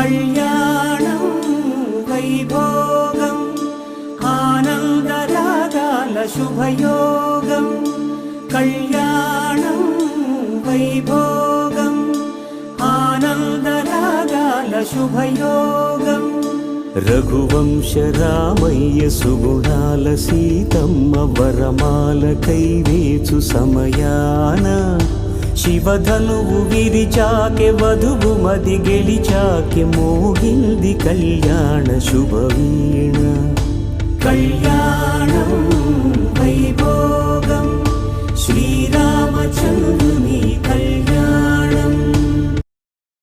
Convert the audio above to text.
కళ్యాణం వైభోగం ఆనందరాగాల శుభయోగం కళ్యాణం వైభోగం ఆనందరాగాల శుభయోగం రఘువంశ రామయ్య సుగుణాల సీతమ్మ వరమాల కైవేచు సమయాన శివధనువు విరిచాకె వధువు మది గెలిచాకె మోగింది కళ్యాణ శుభవీణ కళ్యాణం వైభోగం శ్రీరామచంద్ర